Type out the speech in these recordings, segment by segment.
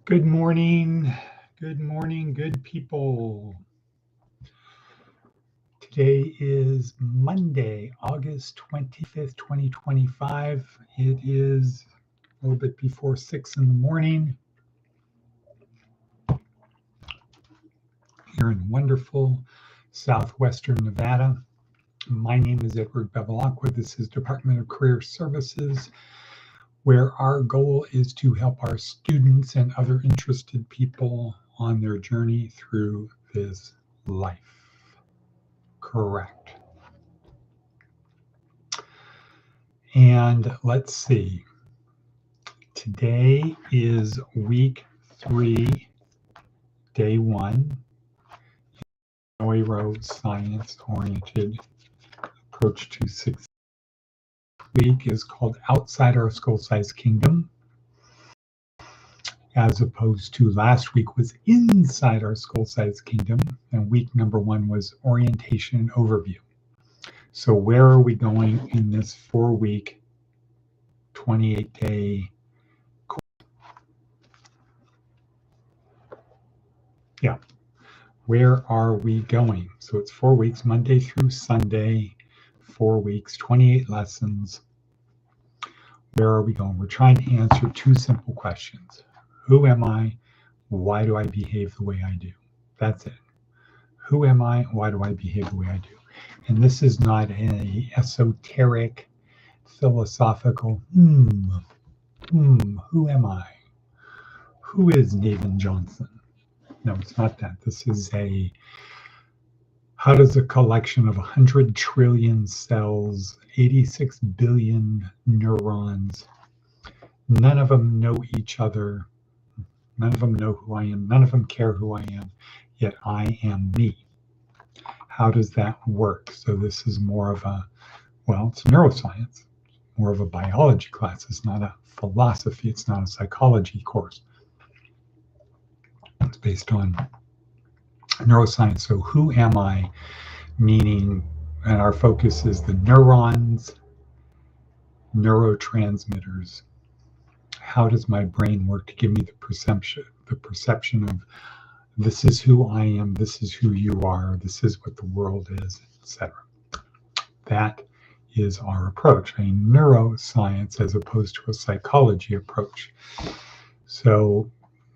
Good morning. Good morning, good people. Today is Monday, August 25th, 2025. It is a little bit before 6 in the morning here in wonderful southwestern Nevada. My name is Edward Bevilacqua. This is Department of Career Services, where our goal is to help our students and other interested people on their journey through this life. Correct. And let's see. Today is week 3, day 1. Neuroscience-oriented approach to success. Week is called Outside Our Skull-Sized Kingdom, as opposed to last week was Inside Our Skull-Sized Kingdom, and week number 1 was Orientation and Overview. So where are we going in this 4-week, 28-day course? Yeah. Where are we going? So it's 4 weeks, Monday through Sunday, 4 weeks, 28 lessons. Where are we going? We're trying to answer 2 simple questions. Who am I? Why do I behave the way I do? That's it. Who am I? Why do I behave the way I do? And this is not an esoteric, philosophical, who am I? Who is Nathan Johnson? No, it's not that. This is how does a collection of 100 trillion cells, 86 billion neurons, none of them know each other, none of them know who I am, none of them care who I am, yet I am me. How does that work? So this is more of it's neuroscience, more of a biology class. It's not a philosophy, it's not a psychology course. It's based on neuroscience. So who am I? Meaning, and our focus is the neurons, neurotransmitters. How does my brain work to give me the perception of this is who I am, this is who you are, this is what the world is, etc. That is our approach, a neuroscience as opposed to a psychology approach. So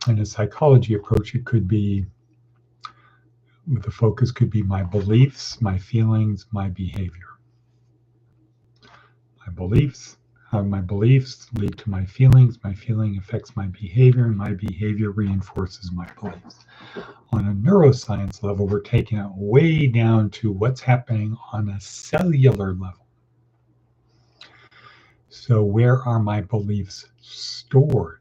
in a psychology approach, it could be, the focus could be my beliefs, my feelings, my behavior. My beliefs, how my beliefs lead to my feelings feeling affects my behavior, and my behavior reinforces my beliefs. On a neuroscience level, we're taking it way down to what's happening on a cellular level. So where are my beliefs stored?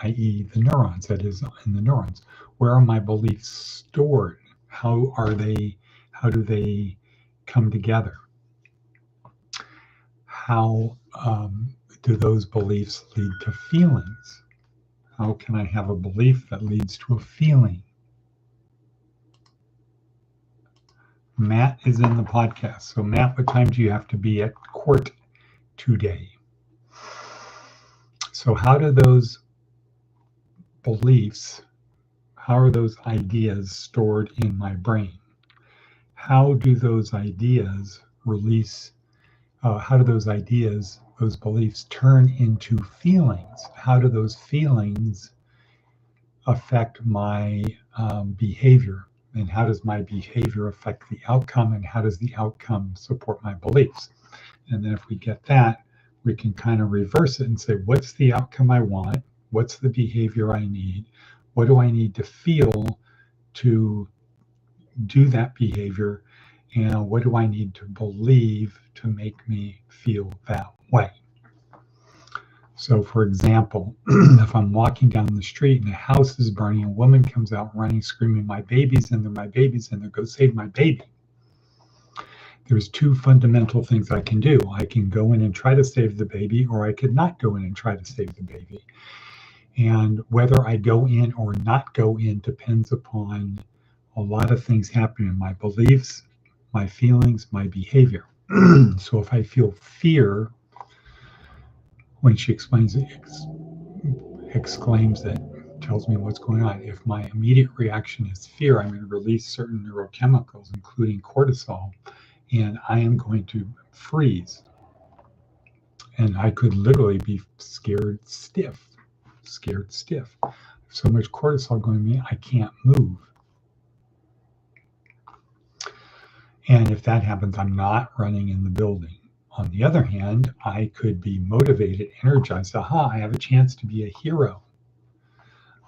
I.e. the neurons, that is in the neurons. Where are my beliefs stored? How do they come together? How do those beliefs lead to feelings? How can I have a belief that leads to a feeling? Matt is in the podcast. So Matt, what time do you have to be at court today? So how do those beliefs, how are those ideas stored in my brain? How do those ideas those beliefs turn into feelings? How do those feelings affect my behavior? And how does my behavior affect the outcome? And how does the outcome support my beliefs? And then if we get that, we can kind of reverse it and say, what's the outcome I want? What's the behavior I need? What do I need to feel to do that behavior? And what do I need to believe to make me feel that way? So for example, if I'm walking down the street and a house is burning, a woman comes out running, screaming, my baby's in there, go save my baby. There's 2 fundamental things I can do. I can go in and try to save the baby, or I could not go in and try to save the baby. And whether I go in or not go in depends upon a lot of things happening, my beliefs, my feelings, my behavior. So if I feel fear, when she explains it, exclaims it, tells me what's going on. If my immediate reaction is fear, I'm going to release certain neurochemicals, including cortisol, and I am going to freeze. And I could literally be scared stiff. So much cortisol going to me, I can't move. And if that happens, I'm not running in the building. On the other hand, I could be motivated, energized. Aha, I have a chance to be a hero.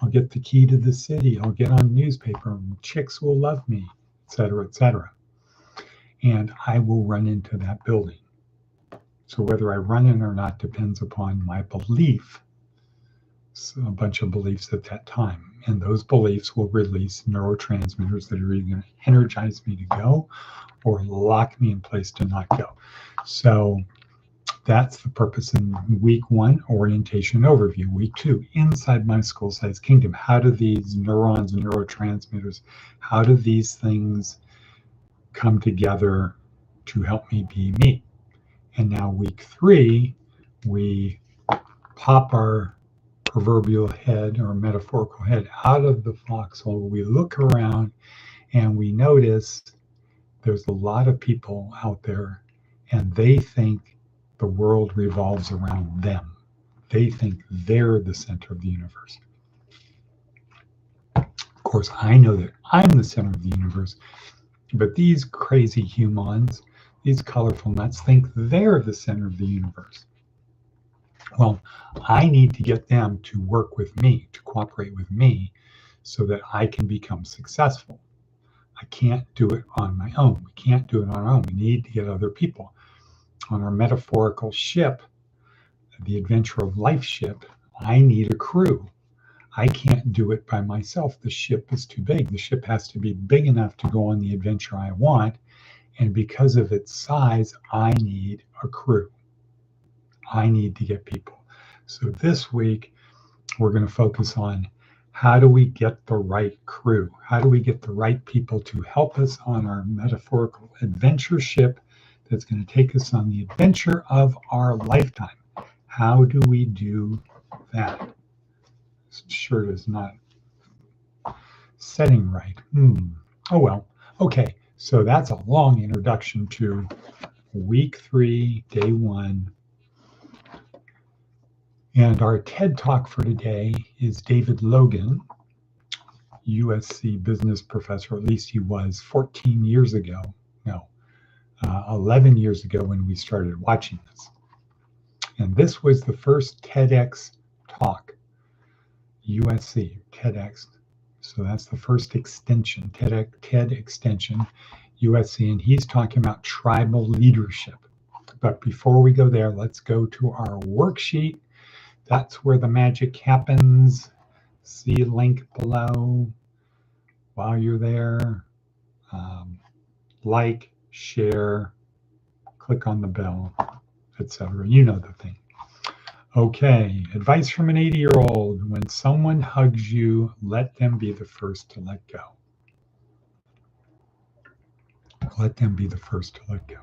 I'll get the key to the city. I'll get on newspaper. Chicks will love me, etc., etc. And I will run into that building. So whether I run in or not depends upon my belief. So a bunch of beliefs at that time. And those beliefs will release neurotransmitters that are either going to energize me to go or lock me in place to not go. So that's the purpose in week 1, orientation overview. Week 2, inside my school-sized kingdom. How do these neurons and neurotransmitters, how do these things come together to help me be me? And now week 3, we pop our proverbial head or metaphorical head out of the foxhole. We look around and we notice there's a lot of people out there and they think the world revolves around them. They think they're the center of the universe. Of course, I know that I'm the center of the universe, but these crazy humans, these colorful nuts, think they're the center of the universe. Well, I need to get them to work with me, to cooperate with me, so that I can become successful. I can't do it on my own. We can't do it on our own. We need to get other people. On our metaphorical ship, the adventure of life ship, I need a crew. I can't do it by myself. The ship is too big. The ship has to be big enough to go on the adventure I want. And because of its size, I need a crew. I need to get people. So this week, we're going to focus on how do we get the right crew? How do we get the right people to help us on our metaphorical adventure ship that's going to take us on the adventure of our lifetime? How do we do that? This shirt is not setting right. Oh well. Okay, so that's a long introduction to week 3, day 1. And our TED Talk for today is David Logan, USC business professor, at least he was 14 years ago. No, 11 years ago when we started watching this. And this was the first TEDx talk, USC, TEDx. So that's the first extension, TED extension, USC. And he's talking about tribal leadership. But before we go there, let's go to our worksheet. That's where the magic happens. See link below. While you're there, like, share, click on the bell, etc. You know the thing. Okay, advice from an 80-year-old. When someone hugs you, let them be the first to let go. Let them be the first to let go.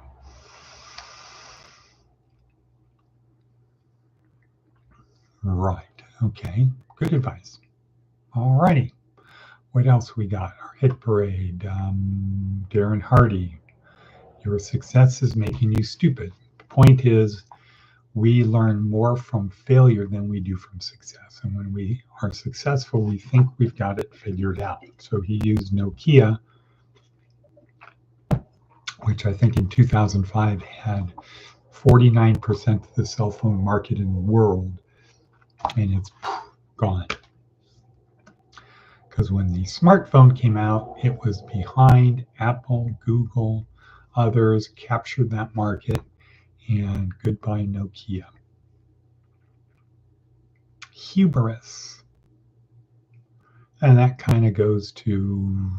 Right, okay, good advice. All righty, what else we got? Our hit parade, Darren Hardy. Your success is making you stupid. The point is, we learn more from failure than we do from success. And when we are successful, we think we've got it figured out. So he used Nokia, which I think in 2005 had 49% of the cell phone market in the world, and it's gone. Because when the smartphone came out, it was behind Apple, Google, others captured that market, and goodbye Nokia. Hubris. And that kind of goes to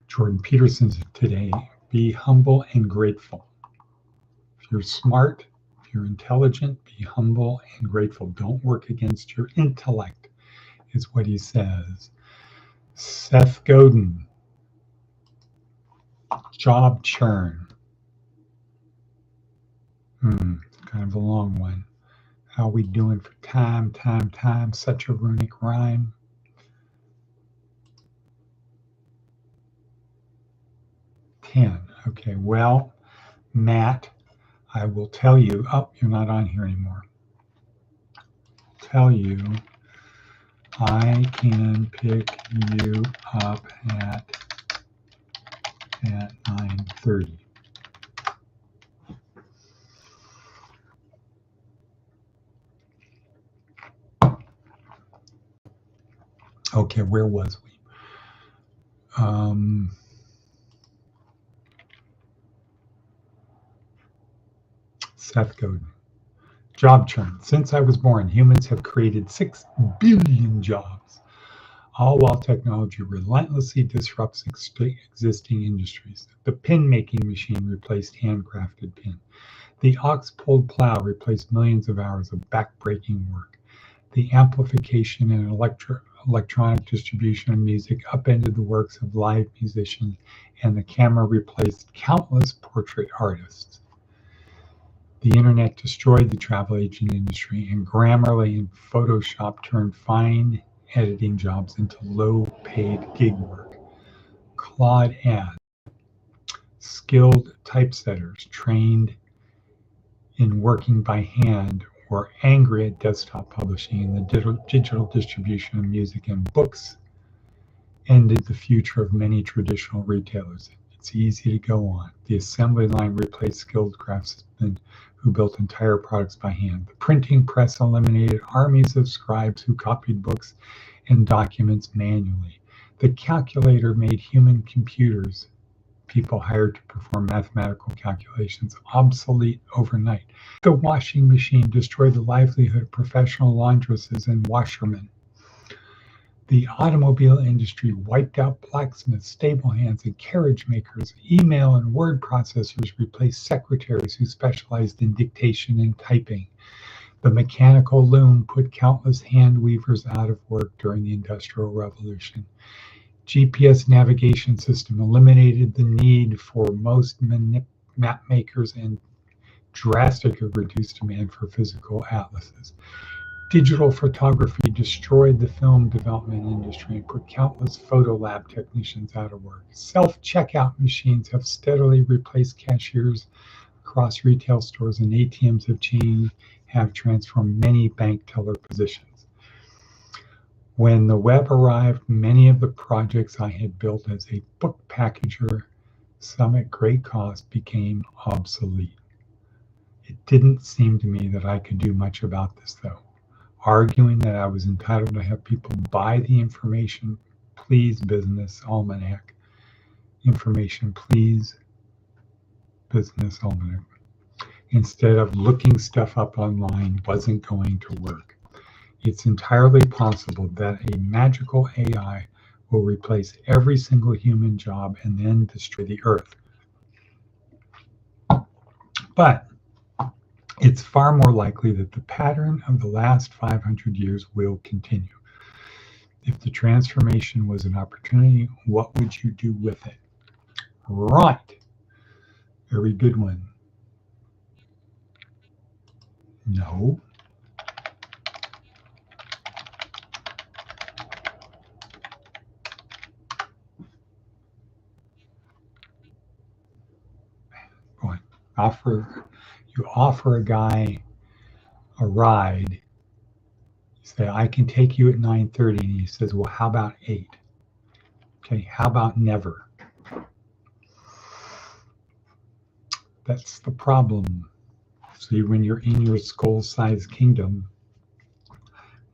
Jordan Peterson's today. Be humble and grateful. If you're smart, if you're intelligent, be humble and grateful. Don't work against your intellect, is what he says. Seth Godin. Job churn. Kind of a long one. How we doing for time? Such a runic rhyme. 10. Okay, well, Matt, I will tell you. Oh, you're not on here anymore. Tell you, I can pick you up at 9:30. Okay, where was we? Seth Godin. Job churn. Since I was born, humans have created 6 billion jobs, all while technology relentlessly disrupts existing industries. The pen making machine replaced handcrafted pen. The ox pulled plow replaced millions of hours of backbreaking work. The amplification and electronic distribution of music upended the works of live musicians, and the camera replaced countless portrait artists. The internet destroyed the travel agent industry, and Grammarly and Photoshop turned fine editing jobs into low-paid gig work. Claude adds, skilled typesetters trained in working by hand were angry at desktop publishing, and the digital distribution of music and books ended the future of many traditional retailers. It's easy to go on. The assembly line replaced skilled craftsmen who built entire products by hand. The printing press eliminated armies of scribes who copied books and documents manually. The calculator made human computers, people hired to perform mathematical calculations, obsolete overnight. The washing machine destroyed the livelihood of professional laundresses and washermen. The automobile industry wiped out blacksmiths, stable hands, and carriage makers. Email and word processors replaced secretaries who specialized in dictation and typing. The mechanical loom put countless hand weavers out of work during the Industrial Revolution. GPS navigation system eliminated the need for most map makers and drastically reduced demand for physical atlases. Digital photography destroyed the film development industry and put countless photo lab technicians out of work. Self-checkout machines have steadily replaced cashiers across retail stores, and ATMs have transformed many bank teller positions. When the web arrived, many of the projects I had built as a book packager, some at great cost, became obsolete. It didn't seem to me that I could do much about this, though. Arguing that I was entitled to have people buy the information, please business almanac. Information, please business almanac. Instead of looking stuff up online wasn't going to work. It's entirely possible that a magical AI will replace every single human job and then destroy the earth. But it's far more likely that the pattern of the last 500 years will continue. If the transformation was an opportunity, what would you do with it? Right. Very good one. No. Boy, you offer a guy a ride. You say, I can take you at 9:30, and he says, well, how about 8? Okay, how about never? That's the problem. See, when you're in your skull-sized kingdom,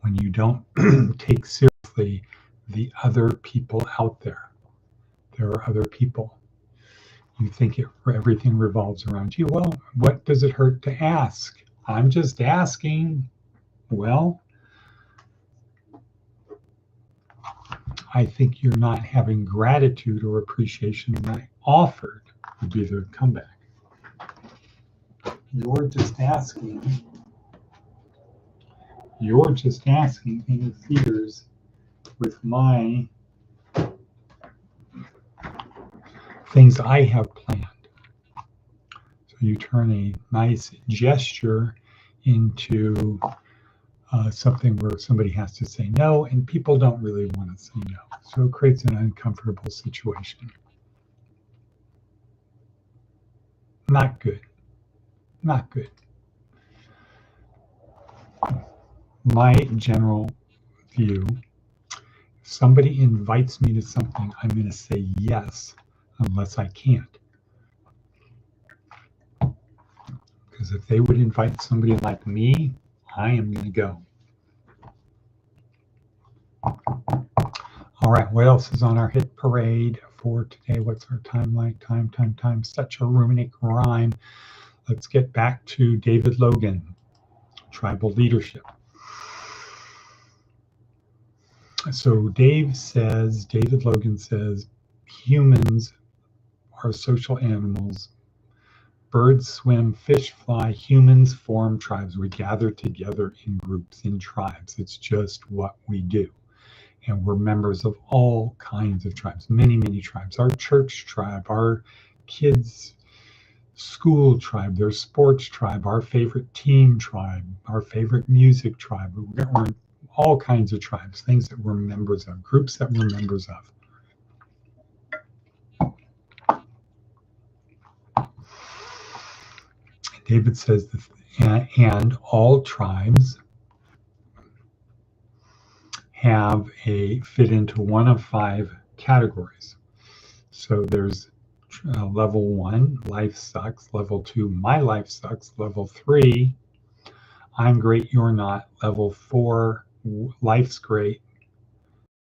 when you don't take seriously the other people out there, there are other people. You think everything revolves around you. Well, what does it hurt to ask? I'm just asking. Well, I think you're not having gratitude or appreciation that I offered would be the comeback. You're just asking. You're just asking interferes with my things I have planned. So you turn a nice gesture into something where somebody has to say no, and people don't really want to say no. So it creates an uncomfortable situation. Not good. Not good. My general view, if somebody invites me to something, I'm going to say yes unless I can't. Because if they would invite somebody like me, I am going to go. All right, what else is on our hit parade for today? What's our time like? Time. Such a runic rhyme. Let's get back to David Logan, tribal leadership. So David Logan says, humans are social animals. Birds swim, fish fly, humans form tribes. We gather together in groups, in tribes. It's just what we do. And we're members of all kinds of tribes, many, many tribes. Our church tribe, our kids' school tribe, their sports tribe, our favorite team tribe, our favorite music tribe. We're all kinds of tribes, things that we're members of, groups that we're members of. David says, and all tribes have fit into one of 5 categories. So there's level 1, life sucks. Level 2, my life sucks. Level 3, I'm great, you're not. Level 4, life's great.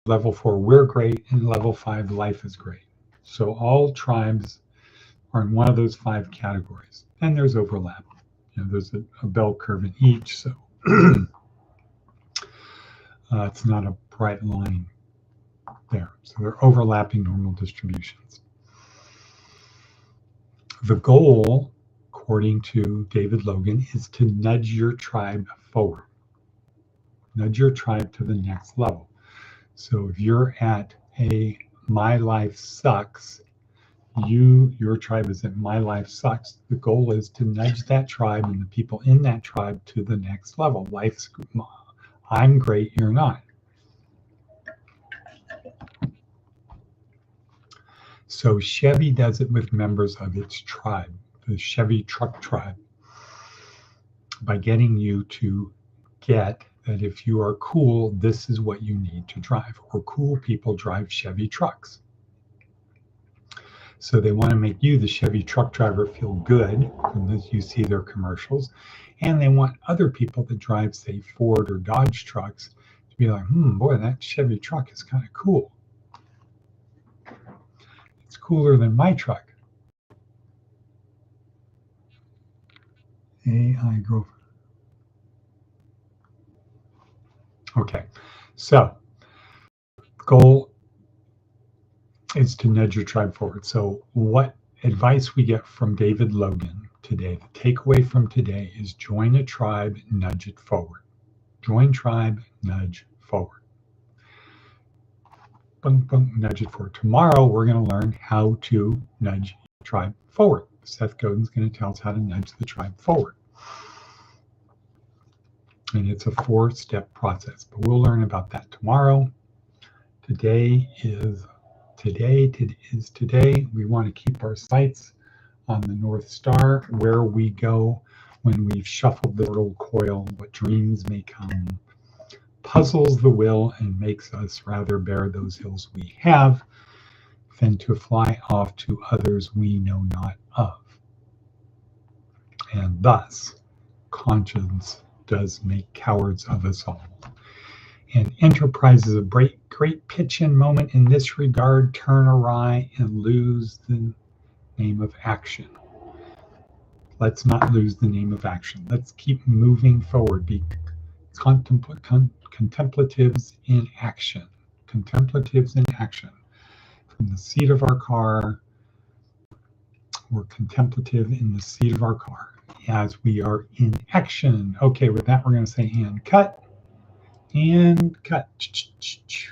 Level 4, we're great. And level 5, life is great. So all tribes are in one of those 5 categories. And there's overlap. There's a bell curve in each, so it's not a bright line there. So they're overlapping normal distributions. The goal, according to David Logan, is to nudge your tribe forward. Nudge your tribe to the next level. So if you're at my life sucks, your tribe is at my life sucks. The goal is to nudge that tribe and the people in that tribe to the next level. I'm great, you're not. So Chevy does it with members of its tribe, the Chevy truck tribe, by getting you to get that if you are cool, this is what you need to drive, or cool people drive Chevy trucks. So they want to make you, the Chevy truck driver, feel good when you see their commercials. And they want other people that drive, say, Ford or Dodge trucks to be like, boy, that Chevy truck is kind of cool. It's cooler than my truck. AI growth. Okay, so goal is to nudge your tribe forward. So what advice we get from David Logan today, the takeaway from today is join a tribe, nudge it forward. Join tribe, nudge forward. Boom, boom, nudge it forward. Tomorrow, we're going to learn how to nudge your tribe forward. Seth Godin's going to tell us how to nudge the tribe forward. And it's a 4-step process, but we'll learn about that tomorrow. Today. We want to keep our sights on the North Star, where we go when we've shuffled the little coil, what dreams may come, puzzles the will and makes us rather bear those hills we have than to fly off to others we know not of. And thus, conscience does make cowards of us all. And enterprise is a great pitch in moment in this regard, turn awry and lose the name of action. Let's not lose the name of action. Let's keep moving forward. Be contemplatives in action. Contemplatives in action. From the seat of our car, we're contemplative in the seat of our car as we are in action. Okay, with that, we're going to say and cut. And cut.